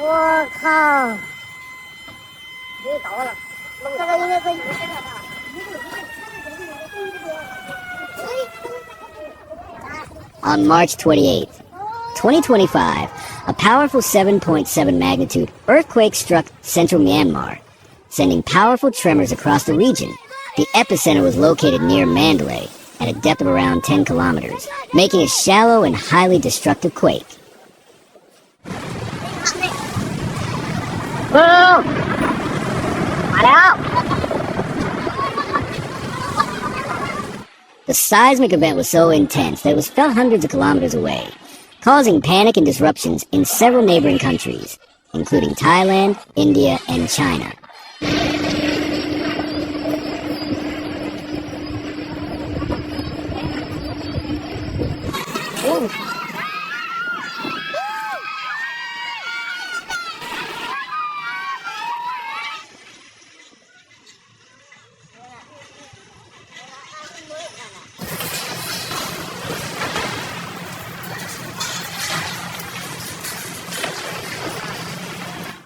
On March 28, 2025, a powerful 7.7 magnitude earthquake struck central Myanmar, sending powerful tremors across the region. The epicenter was located near Mandalay at a depth of around 10 kilometers, making a shallow and highly destructive quake. The seismic event was so intense that it was felt hundreds of kilometers away, causing panic and disruptions in several neighboring countries, including Thailand, India, and China.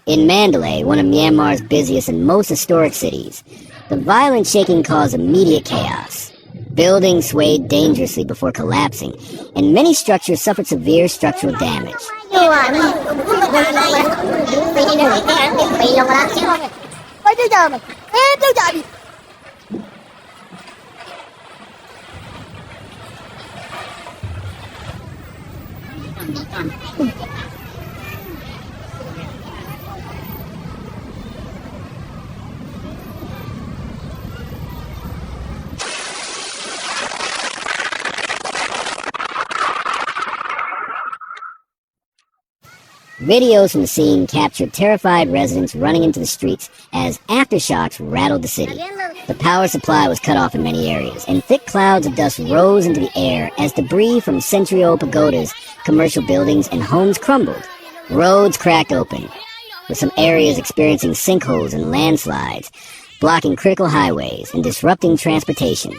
In Mandalay, one of Myanmar's busiest and most historic cities, the violent shaking caused immediate chaos. Buildings swayed dangerously before collapsing, and many structures suffered severe structural damage. Videos from the scene captured terrified residents running into the streets as aftershocks rattled the city. The power supply was cut off in many areas, and thick clouds of dust rose into the air as debris from century-old pagodas, commercial buildings, and homes crumbled. Roads cracked open, with some areas experiencing sinkholes and landslides, blocking critical highways and disrupting transportation.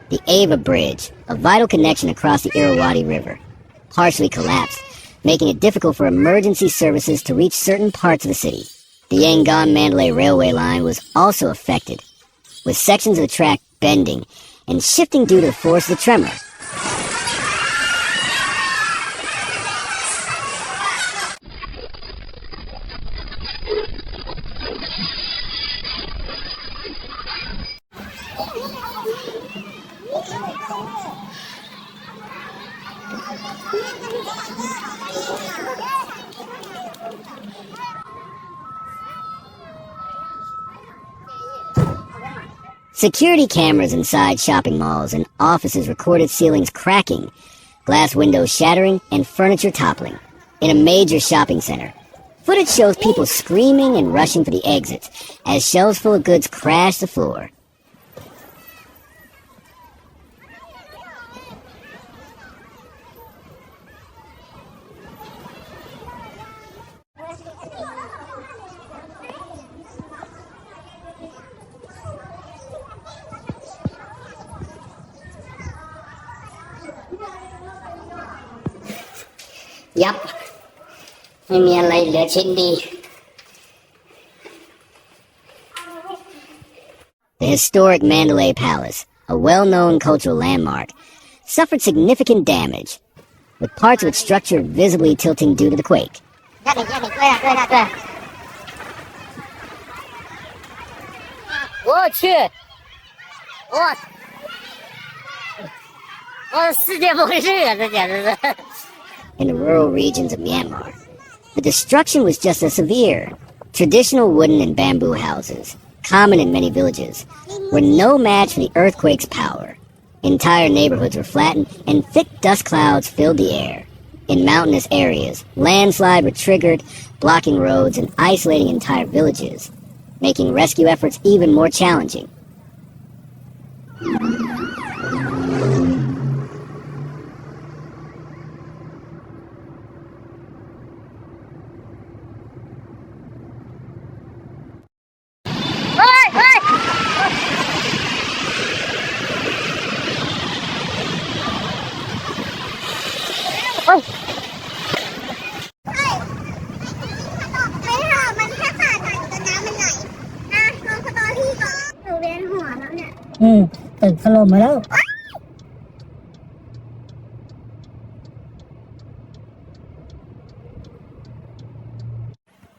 The Ava Bridge, a vital connection across the Irrawaddy River, partially collapsed, making it difficult for emergency services to reach certain parts of the city. The Yangon-Mandalay railway line was also affected, with sections of the track bending and shifting due to the force of the tremor. Security cameras inside shopping malls and offices recorded ceilings cracking, glass windows shattering, and furniture toppling. In a major shopping center, footage shows people screaming and rushing for the exits as shelves full of goods crash the floor. Yup. ไม่มีอะไรเหลือชิ้นดี The historic Mandalay Palace, a well-known cultural landmark, suffered significant damage, with parts of its structure visibly tilting due to the quake. 我去，世界末日啊，这简直是。In the rural regions of Myanmar, the destruction was just as severe. Traditional wooden and bamboo houses, common in many villages, were no match for the earthquake's power. Entire neighborhoods were flattened, and thick dust clouds filled the air. In mountainous areas, landslides were triggered, blocking roads and isolating entire villages, making rescue efforts even more challenging. ตึกถล่มมาแล้ว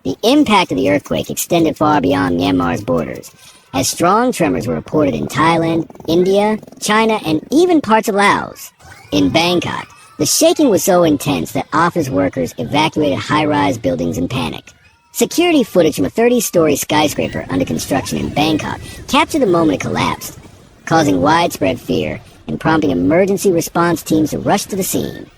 The impact of the earthquake extended far beyond Myanmar's borders, as strong tremors were reported in Thailand, India, China, and even parts of Laos. In Bangkok, the shaking was so intense that office workers evacuated high-rise buildings in panic. Security footage from a 30-story skyscraper under construction in Bangkok captured the moment it collapsed, causing widespread fear and prompting emergency response teams to rush to the scene.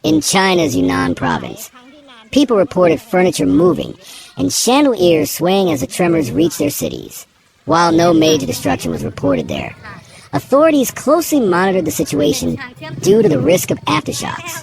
In China's Yunnan province, people reported furniture moving and chandeliers swaying as the tremors reached their cities. While no major destruction was reported there, authorities closely monitored the situation due to the risk of aftershocks.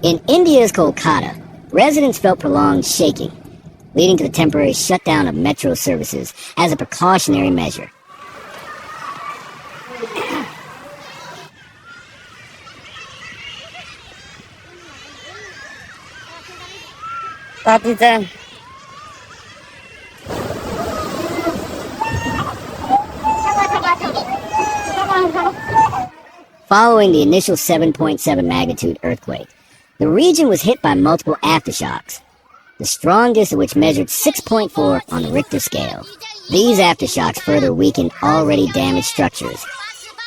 In India's Kolkata, residents felt prolonged shaking, leading to the temporary shutdown of metro services as a precautionary measure. Following the initial 7.7 magnitude earthquake, the region was hit by multiple aftershocks, the strongest of which measured 6.4 on the Richter scale. These aftershocks further weakened already damaged structures,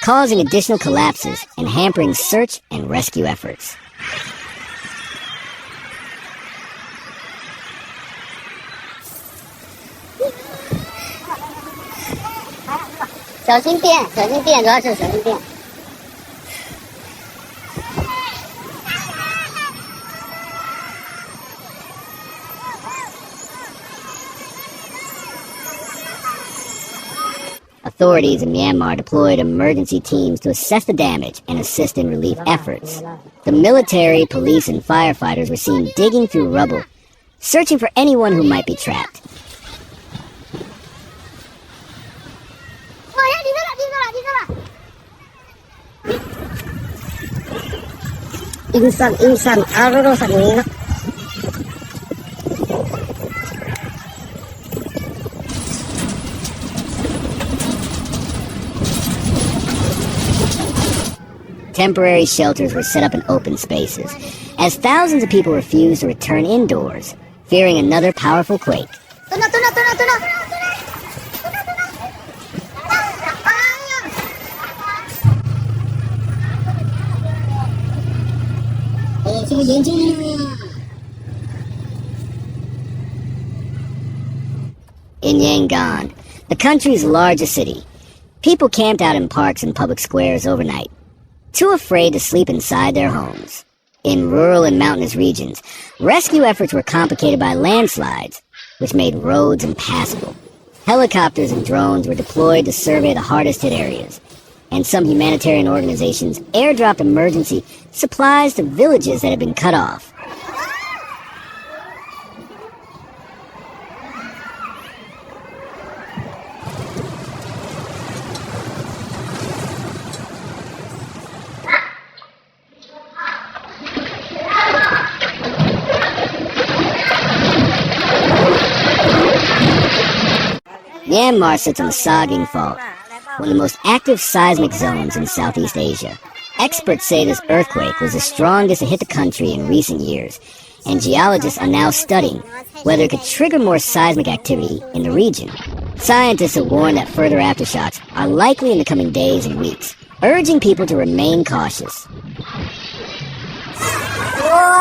causing additional collapses and hampering search and rescue efforts. Authorities in Myanmar deployed emergency teams to assess the damage and assist in relief efforts. The military, police, and firefighters were seen digging through rubble, searching for anyone who might be trapped. Temporary shelters were set up in open spaces, as thousands of people refused to return indoors, fearing another powerful quake. In Yangon, the country's largest city, people camped out in parks and public squares overnight, too afraid to sleep inside their homes. In rural and mountainous regions, rescue efforts were complicated by landslides, which made roads impassable. Helicopters and drones were deployed to survey the hardest-hit areas, and some humanitarian organizations airdropped emergency supplies to villages that had been cut off. Myanmar sits on the Saging Fault, one of the most active seismic zones in Southeast Asia. Experts say this earthquake was the strongest to hit the country in recent years, and geologists are now studying whether it could trigger more seismic activity in the region. Scientists have warned that further aftershocks are likely in the coming days and weeks, urging people to remain cautious.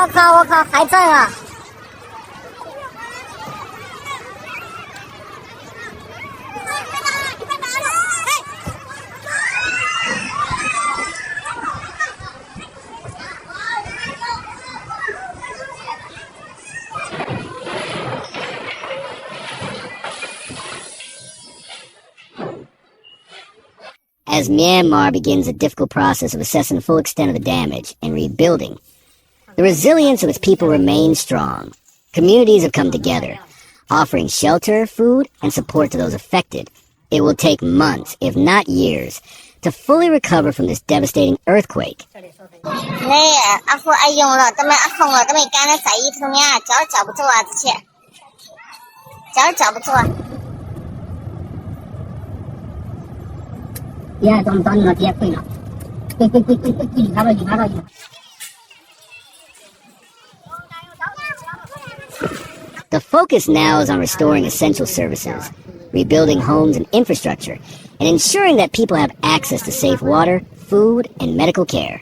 我靠，还在啊！As Myanmar begins a difficult process of assessing the full extent of the damage and rebuilding, the resilience of its people remains strong. Communities have come together, offering shelter, food, and support to those affected. It will take months, if not years, to fully recover from this devastating earthquake. The focus now is on restoring essential services, rebuilding homes and infrastructure, and ensuring that people have access to safe water, food, and medical care.